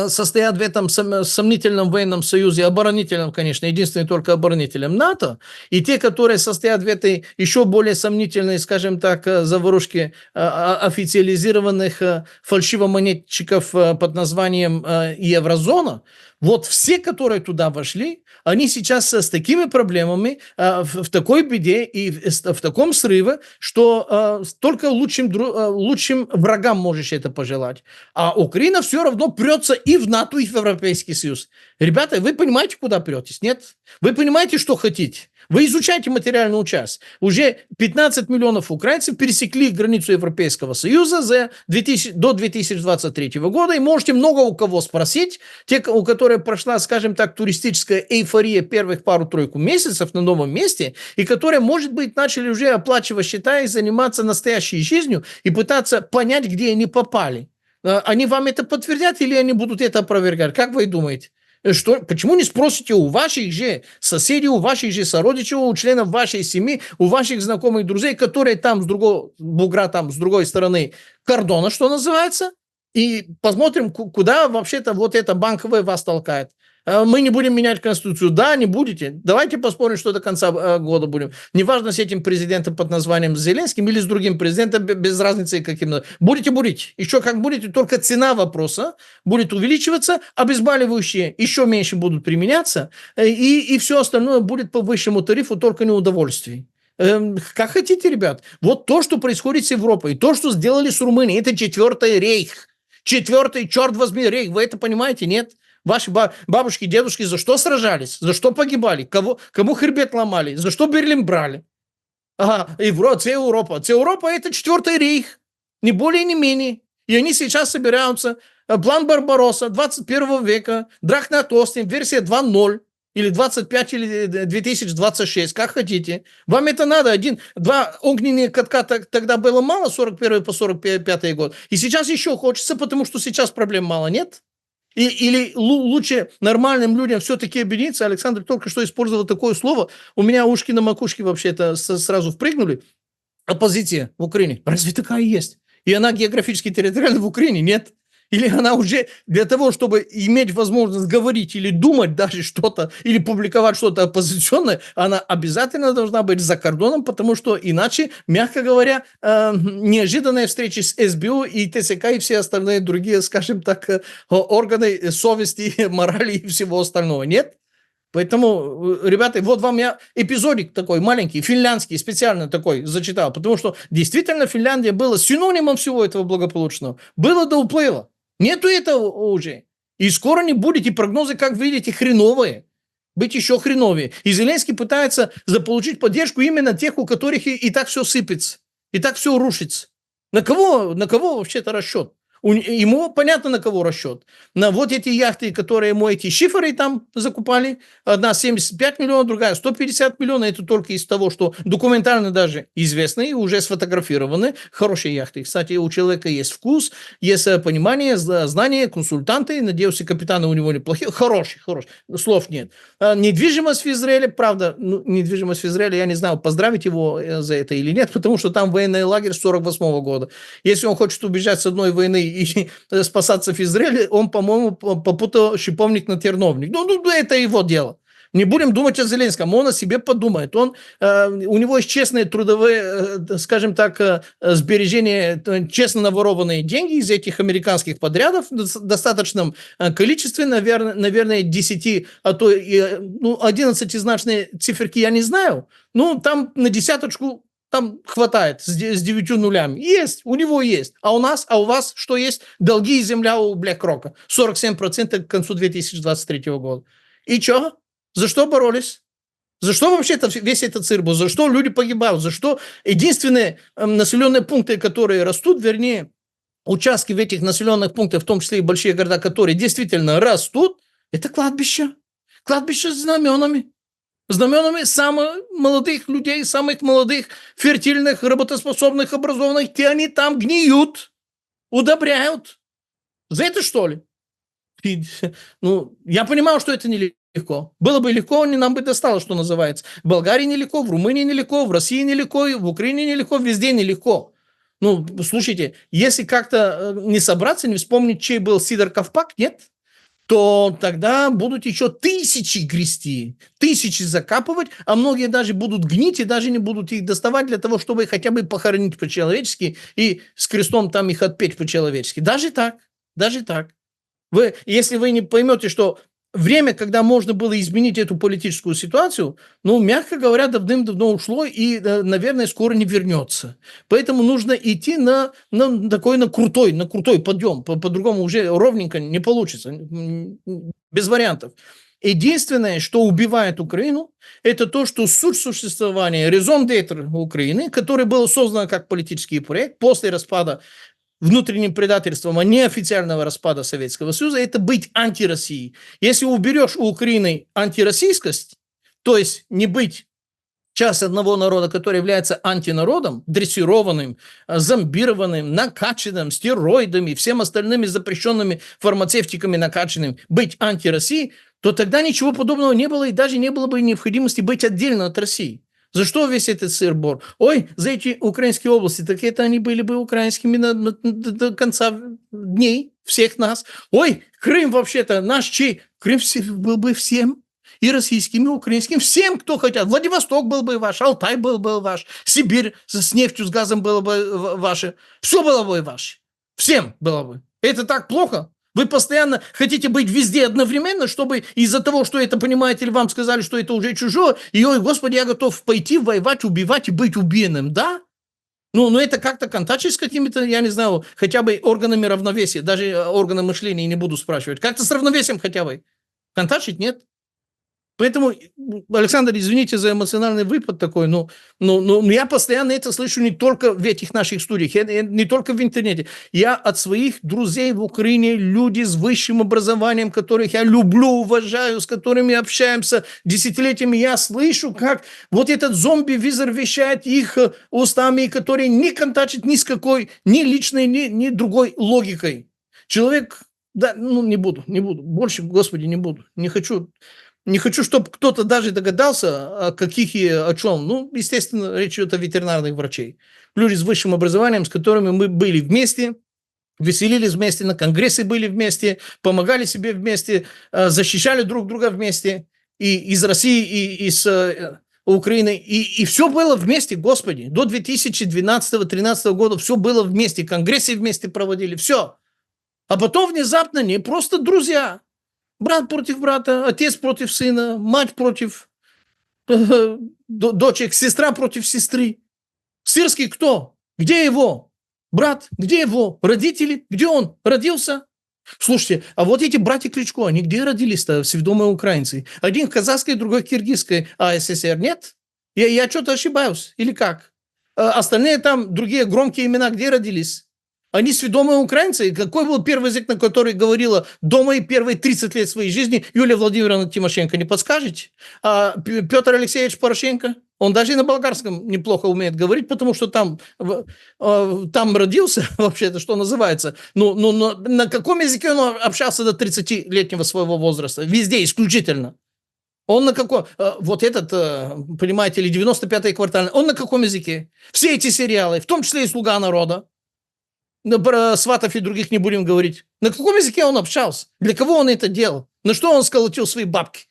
состоят в этом сомнительном военном союзе, оборонительном, конечно, единственный только оборонителем НАТО, и те, которые состоят в этой еще более сомнительной, скажем так, заварушке официализированных фальшивомонетчиков под названием Еврозона, Вот все, которые туда вошли, они сейчас с такими проблемами, в такой беде и в таком срыве, что только лучшим врагам можешь это пожелать. А Украина все равно прется и в НАТО, и в Европейский Союз. Ребята, вы понимаете, куда претесь? Нет? Вы понимаете, что хотите? Вы изучайте материальную часть. Уже 15 миллионов украинцев пересекли границу Европейского Союза до 2023 года, и можете много у кого спросить, те, у которых прошла, скажем так, туристическая эйфория первых пару-тройку месяцев на новом месте, и которые, может быть, начали уже оплачивать счета и заниматься настоящей жизнью, и пытаться понять, где они попали. Они вам это подтвердят или они будут это опровергать? Как вы думаете? Почему не спросите у ваших же соседей, у ваших же сородичей, у членов вашей семьи, у ваших знакомых друзей, которые там с другого бугра, там с другой стороны кордона, что называется, и посмотрим, куда вообще-то вот это банковое вас толкает. Мы не будем менять Конституцию. Да, не будете. Давайте поспорим, что до конца года будем. Неважно, с этим президентом под названием Зеленским или с другим президентом, без разницы каким. Будете бурить. Еще как будете, только цена вопроса будет увеличиваться, обезболивающие еще меньше будут применяться, и все остальное будет по высшему тарифу, только неудовольствий. Как хотите, ребят. Вот то, что происходит с Европой, и то, что сделали с Румынией, это четвертый рейх. Четвертый, черт возьми, рейх. Вы это понимаете, нет? Ваши бабушки, дедушки за что сражались? За что погибали? Кому хребет ломали? За что Берлин брали? Ага, Европа. Европа – это четвертый рейх. Ни более, ни менее. И они сейчас собираются. План Барбаросса 21 века. Драхнатостин, версия 2.0. Или 25, или 2026, как хотите. Вам это надо. Два огненные катка тогда было мало, 41 по 45 год. И сейчас еще хочется, потому что сейчас проблем мало, нет? Или лучше нормальным людям все-таки объединиться. Александр только что использовал такое слово. У меня ушки на макушке вообще-то сразу впрыгнули. Оппозиция в Украине. Разве такая есть? И она географически территориально в Украине? Нет. Или она уже для того, чтобы иметь возможность говорить или думать даже что-то, или публиковать что-то оппозиционное, она обязательно должна быть за кордоном, потому что иначе, мягко говоря, неожиданные встречи с СБУ и ТСК и все остальные другие, скажем так, органы совести, морали и всего остального. Нет? Поэтому, ребята, вот вам я эпизодик такой маленький, финляндский, специально такой зачитал, потому что действительно Финляндия была синонимом всего этого благополучного. Было да уплыло. Нету этого уже. И скоро не будет. И прогнозы, как видите, хреновые. Быть еще хреновее. И Зеленский пытается заполучить поддержку именно тех, у которых и так все сыпется. И так все рушится. На кого вообще-то расчет? Ему понятно, на кого расчет. На вот эти яхты, которые ему эти шиферы там закупали. Одна 75 миллионов, другая 150 миллионов. Это только из того, что документально даже известные, уже сфотографированы. Хорошие яхты. Кстати, у человека есть вкус, есть понимание, знания, консультанты. Надеюсь, и капитаны у него неплохие. Хороший. Слов нет. Недвижимость в Израиле, правда, недвижимость в Израиле, я не знаю, поздравить его за это или нет, потому что там военный лагерь 48 года. Если он хочет убежать с одной войны и спасаться в Израиле, он, по-моему, попутал шиповник на терновник. Ну, это его дело. Не будем думать о Зеленском, он о себе подумает. У него есть честные трудовые, скажем так, сбережения, честно наворованные деньги из этих американских подрядов в достаточном количестве, наверное, 10, а то и 11-значные циферки я не знаю. Ну, там на десяточку там хватает с 9 нулями. Есть, у него есть. А у вас что есть? Долги и земля у BlackRock. 47% к концу 2023 года. И что? За что боролись? За что вообще-то весь этот цирк был? За что люди погибают? За что единственные населенные пункты, которые растут, вернее, участки в этих населенных пунктах, в том числе и большие города, которые действительно растут, это кладбище. Кладбище с знаменами. Знаменами самых молодых людей, самых молодых, фертильных, работоспособных, образованных, те они там гниют, удобряют. За это что ли? Я понимаю, что это нелегко. Было бы легко, нам бы достало, что называется. В Болгарии нелегко, в Румынии нелегко, в России нелегко, в Украине нелегко, везде нелегко. Слушайте, если как-то не собраться, не вспомнить, чей был Сидор Ковпак, нет? То тогда будут еще тысячи грести, тысячи закапывать, а многие даже будут гнить и даже не будут их доставать для того, чтобы хотя бы похоронить по-человечески и с крестом там их отпеть по-человечески. Даже так. Если вы не поймете, что время, когда можно было изменить эту политическую ситуацию, ну, мягко говоря, давным-давно ушло и, наверное, скоро не вернется. Поэтому нужно идти на такой, на крутой подъем. По-другому уже ровненько не получится. Без вариантов. Единственное, что убивает Украину, это то, что суть существования резон d'être Украины, который был создан как политический проект после распада внутренним предательством, а не официального распада Советского Союза, это быть антироссией. Если уберешь у Украины антироссийскость, то есть не быть часть одного народа, который является антинародом, дрессированным, зомбированным, накачанным, стероидами, всем остальными запрещенными фармацевтиками накачанным, быть антироссией, то тогда ничего подобного не было, и даже не было бы необходимости быть отдельно от России. За что весь этот сыр-бор? Ой, за эти украинские области, так это они были бы украинскими до конца дней всех нас. Ой, Крым вообще-то наш чей? Крым был бы всем. И российским, и украинским, всем, кто хотят. Владивосток был бы ваш, Алтай был бы ваш, Сибирь с нефтью, с газом было бы ваше. Все было бы ваше. Всем было бы. Это так плохо? Вы постоянно хотите быть везде одновременно, чтобы из-за того, что это понимаете, или вам сказали, что это уже чужое, и, ой, господи, я готов пойти воевать, убивать и быть убиенным, да? Ну, это как-то контачить с какими-то, я не знаю, хотя бы органами равновесия, даже органы мышления не буду спрашивать. Как-то с равновесием хотя бы. Контачить нет. Поэтому, Александр, извините за эмоциональный выпад такой, но я постоянно это слышу не только в этих наших студиях, не только в интернете. Я от своих друзей в Украине, люди с высшим образованием, которых я люблю, уважаю, с которыми общаемся десятилетиями, я слышу, как вот этот зомби-визор вещает их устами, который не контачит ни с какой, ни личной, ни другой логикой. Человек, да, не буду, больше, господи, не буду, не хочу, чтобы кто-то даже догадался, о чем. Ну, естественно, речь идет о ветеринарных врачей. Люди с высшим образованием, с которыми мы были вместе, веселились вместе, на конгрессы были вместе, помогали себе вместе, защищали друг друга вместе. И из России, и из Украины. И все было вместе, господи. До 2012-2013 года все было вместе. Конгрессы вместе проводили, все. А потом внезапно не просто друзья. Брат против брата, отец против сына, мать против дочек, сестра против сестры. Сырский кто? Где его? Брат, где его? Родители? Где он? Родился? Слушайте, а вот эти братья Кличко, они где родились-то, сведомые украинцы? один в казахской, другой в киргизской АССР, нет? Я что-то ошибаюсь, или как? Остальные там, другие громкие имена, где родились? Они сведомые украинцы. Какой был первый язык, на который говорила до моих первые 30 лет своей жизни Юлия Владимировна Тимошенко? Не подскажете? А Петр Алексеевич Порошенко? Он даже и на болгарском неплохо умеет говорить, потому что там родился, вообще-то, что называется. Но на каком языке он общался до 30-летнего своего возраста? Везде, исключительно. Он на каком... Вот этот, понимаете ли, 95-й квартальный, он на каком языке? Все эти сериалы, в том числе и «Слуга народа», про сватов и других не будем говорить. На каком языке он общался? Для кого он это делал? На что он сколотил свои бабки?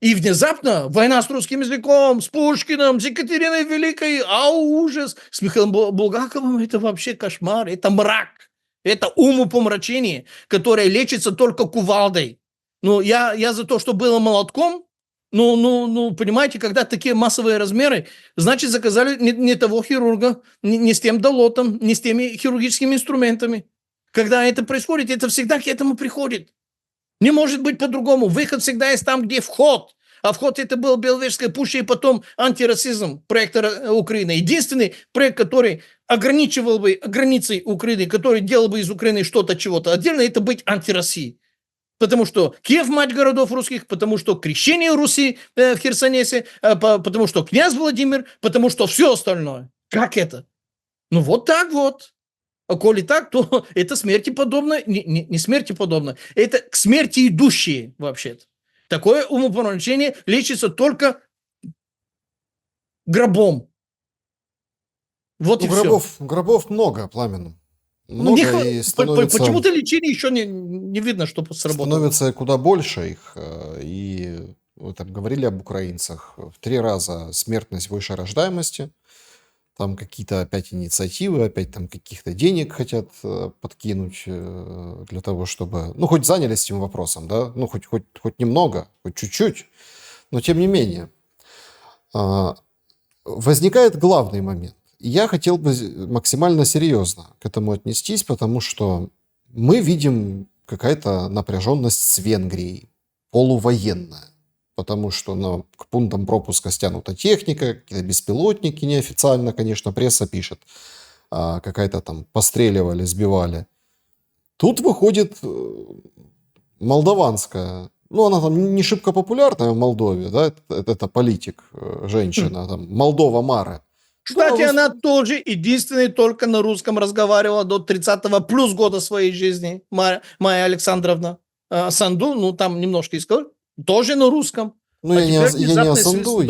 И внезапно война с русским языком, с Пушкиным, с Екатериной Великой, ужас. С Михаилом Булгаковым это вообще кошмар, это мрак. Это умопомрачение, которое лечится только кувалдой. Я за то, что было молотком. Понимаете, когда такие массовые размеры, значит, заказали не того хирурга, не с тем долотом, не с теми хирургическими инструментами. Когда это происходит, это всегда к этому приходит. Не может быть по-другому. Выход всегда есть там, где вход. А вход это был Беловежская пуща и потом антирасизм проекта Украины. Единственный проект, который ограничивал бы границы Украины, который делал бы из Украины что-то, чего-то отдельно, это быть антироссией. Потому что Киев – мать городов русских, потому что крещение Руси в Херсонесе, потому что князь Владимир, потому что все остальное. Как это? Вот так вот. А коли так, то это смерти подобно, не смерти подобно, это к смерти идущие вообще-то. Такое умопомрачение лечится только гробом. Вот и все. Гробов много, Пламен. Много, и становится... Почему-то лечение еще не видно, что сработало. Становится куда больше их. И вы там говорили об украинцах. В 3 раза смертность выше рождаемости. там какие-то опять инициативы, опять там каких-то денег хотят подкинуть для того, чтобы, ну, хоть занялись этим вопросом, да, ну, хоть немного, хоть чуть-чуть, но тем не менее. А, Возникает главный момент. Я хотел бы максимально серьезно к этому отнестись, потому что мы видим какая-то напряженность с Венгрией, полувоенная. Потому что к пунктам пропуска стянута техника, какие-то беспилотники неофициально, конечно, пресса пишет. Какая-то там постреливали, сбивали. Тут выходит молдаванская, ну, она там не шибко популярная в Молдове, да, это политик, женщина, там, Молдова Мара. Да, Кстати, она тоже единственная только на русском разговаривала до 30-го плюс года своей жизни. Майя Александровна Санду, ну там немножко искал, тоже на русском. ну, А я теперь я не о внезапно Санду,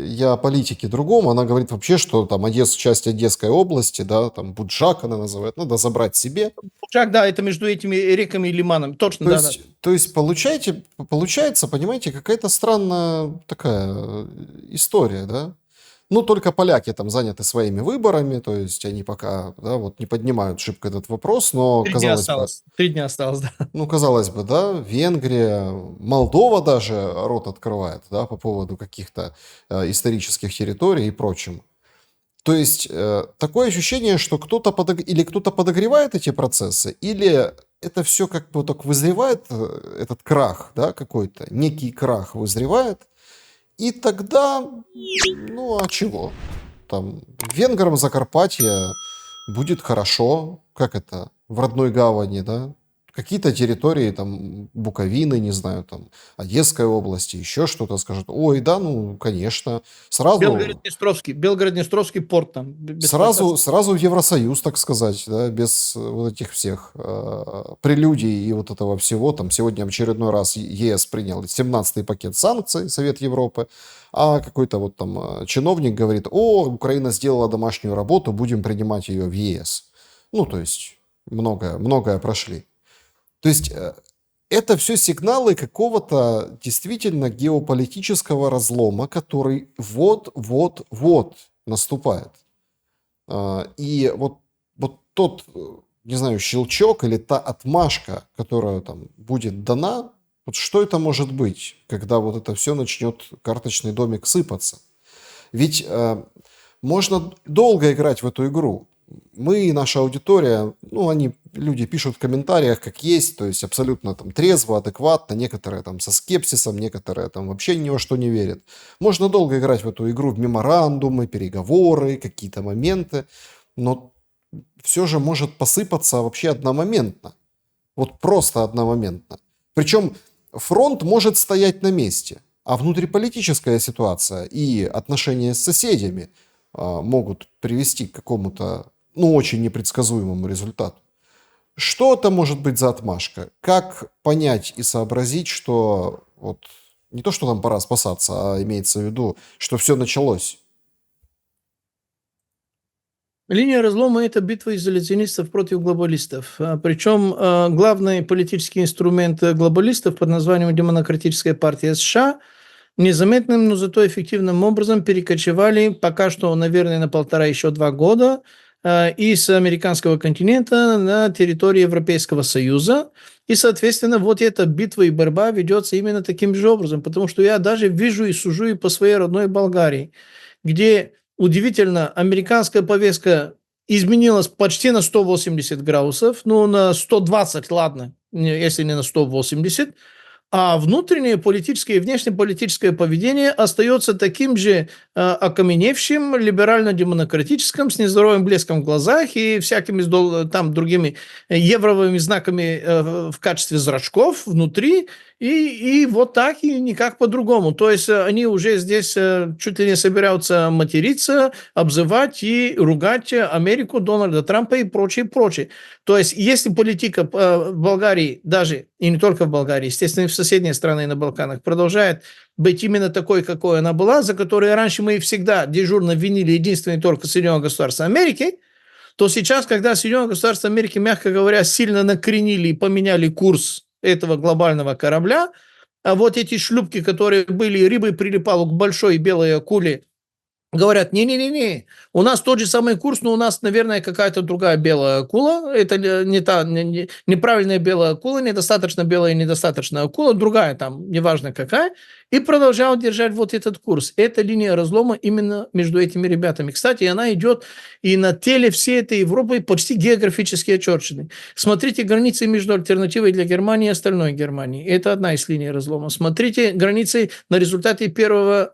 я о политике другом. Она говорит вообще, что там часть Одесской области, да, там Буджак она называет, надо забрать себе. Шаг, да, это между этими реками и лиманами. Точно, да, да. То есть получается, понимаете, какая-то странная такая история, да? Ну, только поляки там заняты своими выборами, то есть они пока, да, вот не поднимают шибко этот вопрос, но, 3 дня осталось. 3 дня осталось, да. ну, казалось бы, да, Венгрия, Молдова даже рот открывает, да, по поводу каких-то исторических территорий и прочим. То есть такое ощущение, что или кто-то подогревает эти процессы, или это все как бы так вызревает, этот крах, да, какой-то, некий крах вызревает, и тогда, ну, а чего? Там венграм Закарпатья будет хорошо, как это, в родной гавани, да? Какие-то территории, там, Буковины, не знаю, там, Одесской области, еще что-то скажут. Ой, да, ну, конечно. Сразу Белгород-Днестровский порт там, без процесса. Сразу в Евросоюз, так сказать, да, без вот этих всех прелюдий и вот этого всего. Там сегодня в очередной раз ЕС принял 17-й пакет санкций, Совет Европы, а какой-то вот там чиновник говорит: о, Украина сделала домашнюю работу, будем принимать ее в ЕС. Ну, то есть многое прошли. То есть это все сигналы какого-то действительно геополитического разлома, который вот-вот-вот наступает. И вот тот, не знаю, щелчок или та отмашка, которая там будет дана, вот что это может быть, когда вот это все начнет, карточный домик, сыпаться? Ведь можно долго играть в эту игру. Мы и наша аудитория, ну, люди пишут в комментариях, как есть, то есть абсолютно там трезво, адекватно, некоторые там со скепсисом, некоторые там вообще ни во что не верят. Можно долго играть в эту игру, в меморандумы, переговоры, какие-то моменты, но все же может посыпаться вообще одномоментно. Вот просто одномоментно. Причем фронт может стоять на месте, а внутриполитическая ситуация и отношения с соседями могут привести к какому-то, ну, очень непредсказуемому результату. Что это может быть за отмашка? Как понять и сообразить, что вот не то, что нам пора спасаться, а имеется в виду, что все началось? Линия разлома – это битва изоляционистов против глобалистов. Причем главный политический инструмент глобалистов под названием Демократическая партия США незаметным, но зато эффективным образом перекочевали пока что, наверное, на 1,5 еще 2 года из американского континента на территорию Европейского Союза. И, соответственно, вот эта битва и борьба ведется именно таким же образом, потому что я даже вижу и сужу и по своей родной Болгарии, где удивительно, американская повестка изменилась почти на 180 градусов, ну, на 120, ладно, если не на 180, а внутреннее политическое и внешнеполитическое поведение остается таким же окаменевшим, либерально-демократическим, с нездоровым блеском в глазах и всякими там другими евровыми знаками в качестве зрачков внутри, и вот так, и никак по-другому. То есть они уже здесь чуть ли не собираются материться, обзывать и ругать Америку, Дональда Трампа и прочее, прочее. То есть если политика в Болгарии даже, и не только в Болгарии, естественно, и в соседние страны на Балканах, продолжает быть именно такой, какой она была, за которой раньше мы всегда дежурно винили единственное только Соединенные Государства Америки, то сейчас, когда Соединенные Государства Америки, мягко говоря, сильно накренили и поменяли курс этого глобального корабля, а вот эти шлюпки, которые были рыбой, прилипал к большой белой акуле говорят, не-не-не, у нас тот же самый курс, но у нас, наверное, какая-то другая белая акула. Это не та, неправильная белая акула, недостаточно белая и недостаточно акула, другая там, неважно какая. И продолжал держать вот этот курс. Это линия разлома именно между этими ребятами. Кстати, она идет и на теле всей этой Европы почти географически очерчены. Смотрите границы между альтернативой для Германии и остальной Германии. Это одна из линий разлома. Смотрите границы на результаты первого,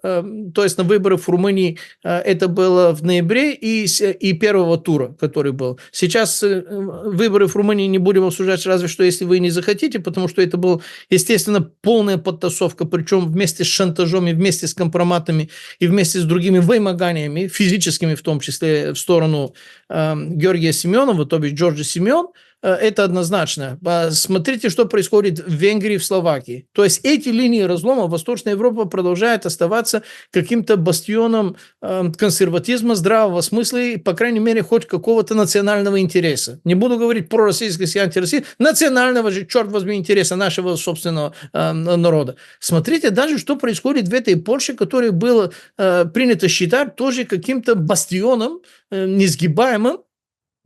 то есть на выборах в Румынии. Это было в ноябре и первого тура, который был. Сейчас выборы в Румынии не будем обсуждать, разве что если вы не захотите, потому что это была, естественно, полная подтасовка, причем вместе с шантажом и вместе с компроматами и вместе с другими вымоганиями, физическими в том числе, в сторону Георгия Семенова, то бишь Джорджа Семен. Это однозначно. Смотрите, что происходит в Венгрии, в Словакии. То есть эти линии разлома Восточная Европа продолжает оставаться каким-то бастионом консерватизма, здравого смысла и, по крайней мере, хоть какого-то национального интереса. Не буду говорить про российскость и антироссийскость, национального же, черт возьми, интереса нашего собственного народа. Смотрите даже, что происходит в этой Польше, которая было принято считать тоже каким-то бастионом несгибаемым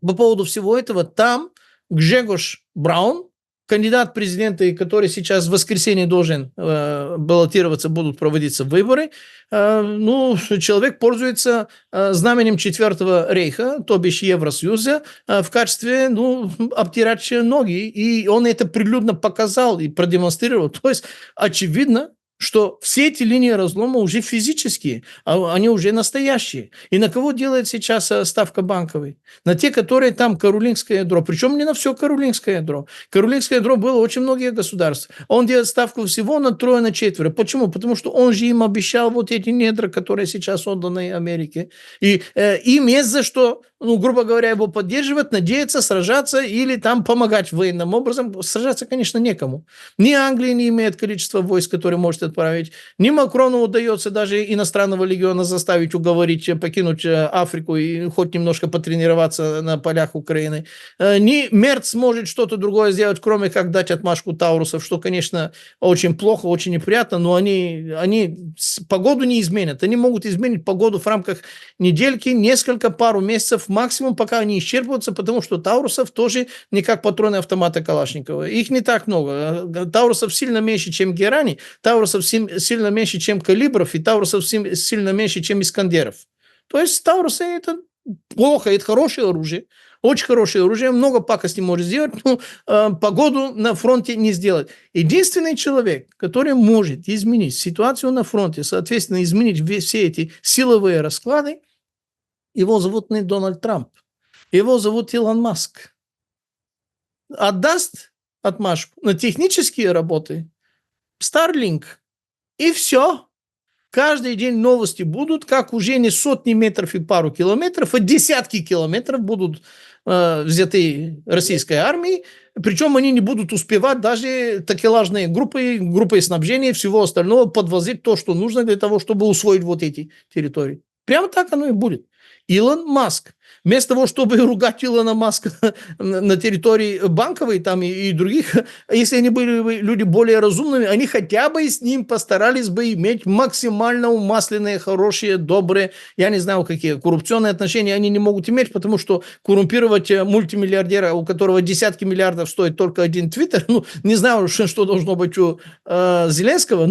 по поводу всего этого. Там Гжегош Браун, кандидат в президенты, который сейчас в воскресенье должен баллотироваться, будут проводиться выборы. Человек пользуется знаменем Четвертого рейха, то бишь Евросоюза, в качестве, обтирать ноги. И он это прилюдно показал и продемонстрировал. То есть, очевидно, что все эти линии разлома уже физические, они уже настоящие. И на кого делает сейчас ставка Банковой? На те, которые там Каролинское ядро. Причем не на все Каролинское ядро. Каролинское ядро было очень многих государств. Он делает ставку всего на трое, на четверо. Почему? Потому что он же им обещал вот эти недра, которые сейчас отданы Америке. И им есть за что, грубо говоря, его поддерживать, надеяться, сражаться или там помогать военным образом. Сражаться, конечно, некому. Ни Англия не имеет количества войск, которые может отправить. Ни Макрону удается даже иностранного легиона заставить уговорить покинуть Африку и хоть немножко потренироваться на полях Украины. Ни Мерц может что-то другое сделать, кроме как дать отмашку таурусов, что, конечно, очень плохо, очень неприятно, но они погоду не изменят. Они могут изменить погоду в рамках недельки, пару месяцев максимум, пока они исчерпываются, потому что таурусов тоже не как патроны автомата Калашникова. Их не так много. Таурусов сильно меньше, чем герани. Таурусов сильно меньше, чем калибров, и таурусов сильно меньше, чем искандеров. То есть таурусы – это плохо, это хорошее оружие, очень хорошее оружие, много пакостей может сделать, но погоду на фронте не сделать. Единственный человек, который может изменить ситуацию на фронте, соответственно, изменить все эти силовые расклады, его зовут не Дональд Трамп, его зовут Илон Маск. Отдаст отмашку на технические работы Starlink, и все. Каждый день новости будут, как уже не сотни метров и пару километров, а десятки километров будут взяты российской армией, причем они не будут успевать даже такелажные группы снабжения и всего остального подвозить то, что нужно для того, чтобы усвоить вот эти территории. Прямо так оно и будет. Илон Маск. Вместо того, чтобы ругать Илона Маска на территории Банковой там и других, если они были люди более разумными, они хотя бы с ним постарались бы иметь максимально умасленные, хорошие, добрые, я не знаю, какие коррупционные отношения они не могут иметь, потому что коррумпировать мультимиллиардера, у которого десятки миллиардов стоит только один твиттер, не знаю, что должно быть у Зеленского,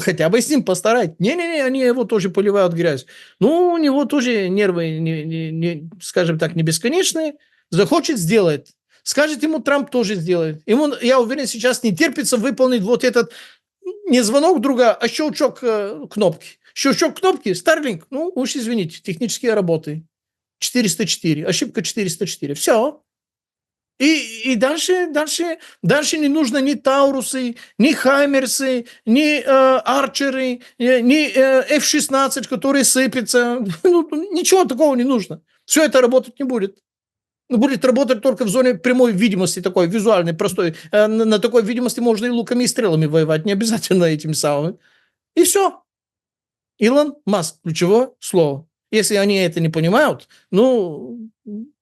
хотя бы с ним постарать. Не-не-не, они его тоже поливают грязь. У него тоже нервы скажем так, не бесконечные, захочет – сделает. Скажет ему, Трамп тоже сделает. Ему, я уверен, сейчас не терпится выполнить вот этот не звонок друга, а щелчок кнопки. Щелчок кнопки, Starlink, уж извините, технические работы. 404, ошибка 404. Все. И дальше не нужно ни Таурусы, ни Хаймерсы, ни Арчеры, ни F-16, которые сыпятся. Ничего такого не нужно. Все это работать не будет. Будет работать только в зоне прямой видимости, такой визуальной, простой. На такой видимости можно и луками, и стрелами воевать, не обязательно этими самыми. И все. Илон Маск, ключевое слово. Если они это не понимают,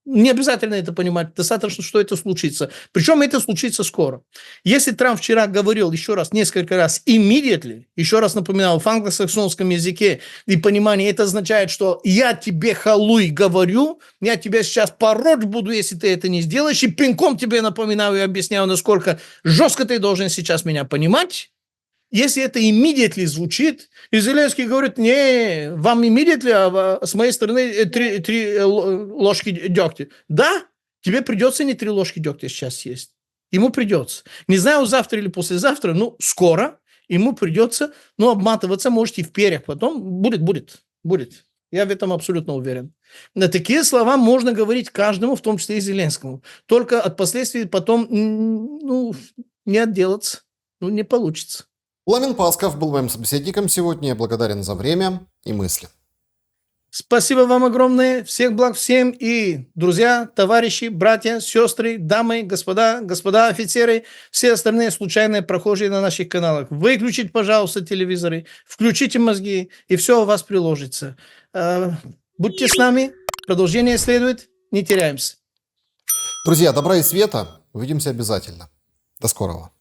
Не обязательно это понимать, достаточно, что это случится. Причем это случится скоро. Если Трамп вчера говорил еще раз, несколько раз, immediately, еще раз напоминал, в англосаксонском языке и понимании, это означает, что я тебе, халуй, говорю, я тебя сейчас пороть буду, если ты это не сделаешь, и пинком тебе напоминаю и объясняю, насколько жестко ты должен сейчас меня понимать. Если это immediately звучит, и Зеленский говорит, не, вам immediately, а с моей стороны три ложки дегтя. Да, тебе придется не 3 ложки дегтя сейчас есть. Ему придется. Не знаю, завтра или послезавтра, но скоро ему придется, обматываться, может, и в перьях потом. Будет. Я в этом абсолютно уверен. На такие слова можно говорить каждому, в том числе и Зеленскому. Только от последствий потом, не отделаться. Не получится. Ламин Пасков был моим собеседником сегодня. Я благодарен за время и мысли. Спасибо вам огромное. Всех благ всем. И, друзья, товарищи, братья, сестры, дамы, господа офицеры, все остальные случайные прохожие на наших каналах. Выключите, пожалуйста, телевизоры, включите мозги, и все у вас приложится. Будьте с нами. Продолжение следует. Не теряемся. Друзья, добра и света. Увидимся обязательно. До скорого.